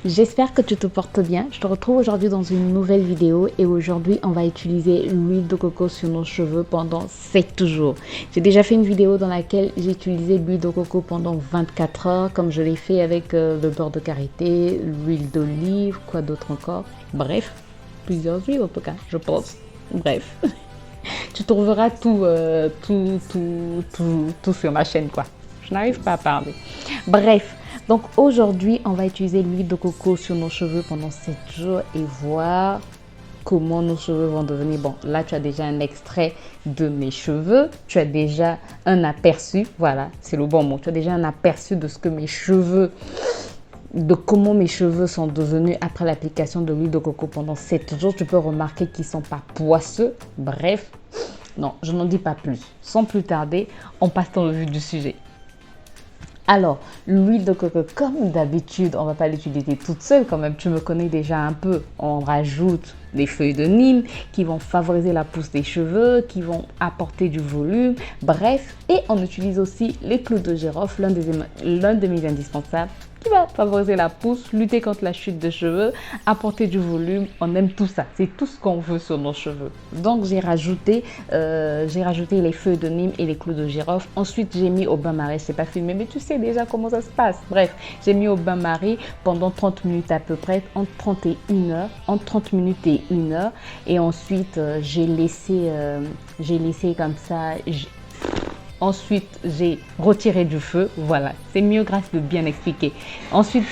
J'espère que tu te portes bien. Je te retrouve aujourd'hui dans une nouvelle vidéo et aujourd'hui on va utiliser l'huile de coco sur nos cheveux pendant 7 jours. J'ai déjà fait une vidéo dans laquelle j'ai utilisé l'huile de coco pendant 24 heures comme je l'ai fait avec le beurre de karité, l'huile d'olive, quoi d'autre encore. Bref, plusieurs huiles en tout cas, je pense. Bref, tu trouveras tout sur ma chaîne quoi. Je n'arrive pas à parler. Bref. Donc aujourd'hui, on va utiliser l'huile de coco sur nos cheveux pendant 7 jours et voir comment nos cheveux vont devenir. Bon, là, tu as déjà un extrait de mes cheveux. Tu as déjà un aperçu. Voilà, c'est le bon mot. Tu as déjà un aperçu de ce que mes cheveux, de comment mes cheveux sont devenus après l'application de l'huile de coco pendant 7 jours. Tu peux remarquer qu'ils ne sont pas poisseux. Bref, non, je n'en dis pas plus. Sans plus tarder, on passe dans le vif du sujet. Alors, l'huile de coco, comme d'habitude, on ne va pas l'utiliser toute seule quand même. Tu me connais déjà un peu. On rajoute des feuilles de Nîmes qui vont favoriser la pousse des cheveux, qui vont apporter du volume. Bref, et on utilise aussi les clous de girofle, l'un de mes indispensables, qui va favoriser la pousse, lutter contre la chute de cheveux, apporter du volume. On aime tout ça. C'est tout ce qu'on veut sur nos cheveux. Donc, j'ai rajouté les feuilles de Nîmes et les clous de girofle. Ensuite, j'ai mis au bain-marie. Je n'ai pas filmé, mais tu sais déjà comment ça se passe. Bref, j'ai mis au bain-marie pendant 30 minutes à peu près, entre 30 minutes et 1 heure. Et ensuite, j'ai laissé comme ça. Ensuite, j'ai retiré du feu. Voilà, c'est mieux grâce de bien expliquer. Ensuite,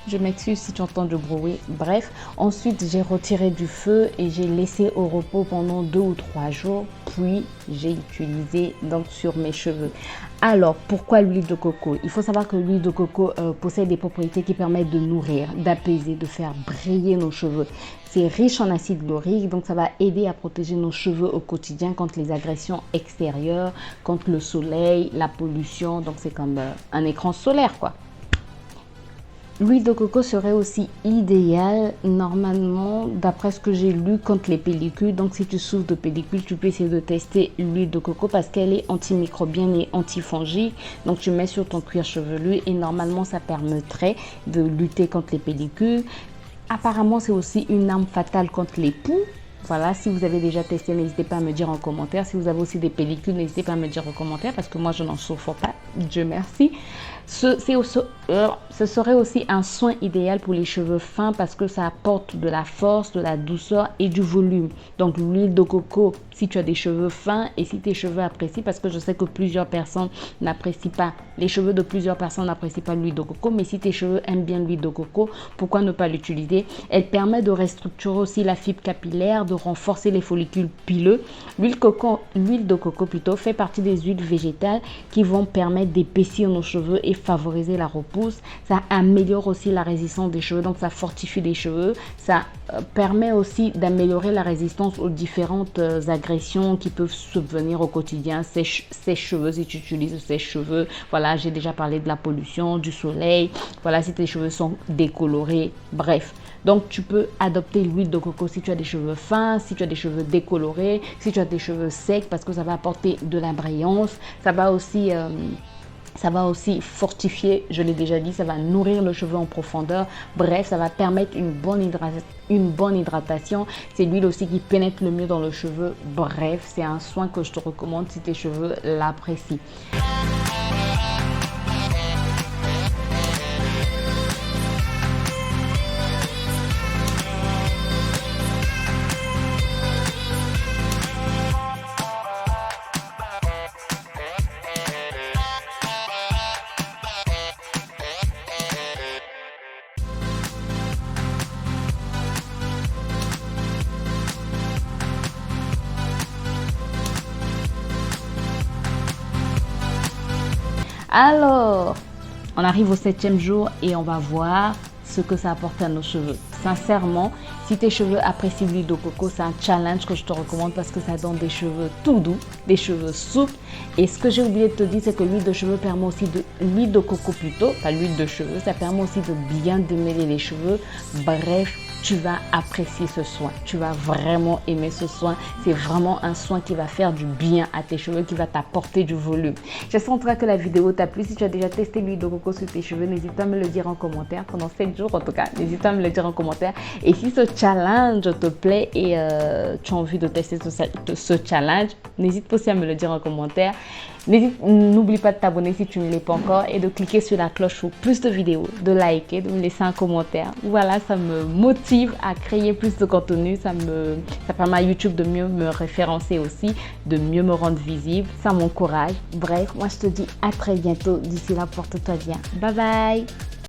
je m'excuse si tu entends du bruit. Bref, ensuite, j'ai retiré du feu et j'ai laissé au repos pendant 2 ou 3 jours. Puis, j'ai utilisé donc sur mes cheveux. Alors, pourquoi l'huile de coco? Il faut savoir que l'huile de coco possède des propriétés qui permettent de nourrir, d'apaiser, de faire briller nos cheveux. C'est riche en acide laurique, donc ça va aider à protéger nos cheveux au quotidien contre les agressions extérieures, contre le soleil, la pollution. Donc, c'est comme un écran solaire, quoi. L'huile de coco serait aussi idéale normalement d'après ce que j'ai lu contre les pellicules. Donc si tu souffres de pellicules, tu peux essayer de tester l'huile de coco parce qu'elle est antimicrobienne et antifongique. Donc tu mets sur ton cuir chevelu et normalement ça permettrait de lutter contre les pellicules. Apparemment c'est aussi une arme fatale contre les poux. Voilà, si vous avez déjà testé, n'hésitez pas à me dire en commentaire. Si vous avez aussi des pellicules, n'hésitez pas à me dire en commentaire parce que moi, je n'en souffre pas. Dieu merci. Ce serait aussi un soin idéal pour les cheveux fins parce que ça apporte de la force, de la douceur et du volume. Donc, l'huile de coco, si tu as des cheveux fins et si tes cheveux apprécient, parce que je sais que plusieurs personnes n'apprécient pas, les cheveux de plusieurs personnes n'apprécient pas l'huile de coco, mais si tes cheveux aiment bien l'huile de coco, pourquoi ne pas l'utiliser? Elle permet de restructurer aussi la fibre capillaire, de renforcer les follicules pileux. L'huile de coco plutôt fait partie des huiles végétales qui vont permettre d'épaissir nos cheveux et favoriser la repousse. Ça améliore aussi la résistance des cheveux, donc ça fortifie les cheveux. Ça permet aussi d'améliorer la résistance aux différentes agressions qui peuvent subvenir au quotidien. Sèche-cheveux si tu utilises sèche-cheveux. Voilà, j'ai déjà parlé de la pollution, du soleil. Voilà, si tes cheveux sont décolorés. Bref. Donc, tu peux adopter l'huile de coco si tu as des cheveux fins, si tu as des cheveux décolorés, si tu as des cheveux secs parce que ça va apporter de la brillance. Ça va aussi fortifier, je l'ai déjà dit, ça va nourrir le cheveu en profondeur. Bref, ça va permettre une bonne hydratation. C'est l'huile aussi qui pénètre le mieux dans le cheveu. Bref, c'est un soin que je te recommande si tes cheveux l'apprécient. Alors, on arrive au 7e jour et on va voir ce que ça apporte à nos cheveux. Sincèrement, si tes cheveux apprécient l'huile de coco, c'est un challenge que je te recommande parce que ça donne des cheveux tout doux, des cheveux souples. Et ce que j'ai oublié de te dire, c'est que l'huile de cheveux permet aussi l'huile de coco plutôt, pas l'huile de cheveux, ça permet aussi de bien démêler les cheveux. Bref, tu vas apprécier ce soin. Tu vas vraiment aimer ce soin. C'est vraiment un soin qui va faire du bien à tes cheveux, qui va t'apporter du volume. J'espère en tout cas que la vidéo t'a plu. Si tu as déjà testé l'huile de coco sur tes cheveux, n'hésite pas à me le dire en commentaire. Pendant 7 jours en tout cas, n'hésite pas à me le dire en commentaire. Et si ce challenge te plaît et tu as envie de tester ce challenge, n'hésite pas aussi à me le dire en commentaire. N'oublie pas de t'abonner si tu ne l'es pas encore et de cliquer sur la cloche pour plus de vidéos, de liker, de me laisser un commentaire. Voilà, ça me motive à créer plus de contenu. Ça permet à YouTube de mieux me référencer aussi, de mieux me rendre visible. Ça m'encourage. Bref, moi je te dis à très bientôt. D'ici là, porte-toi bien. Bye bye.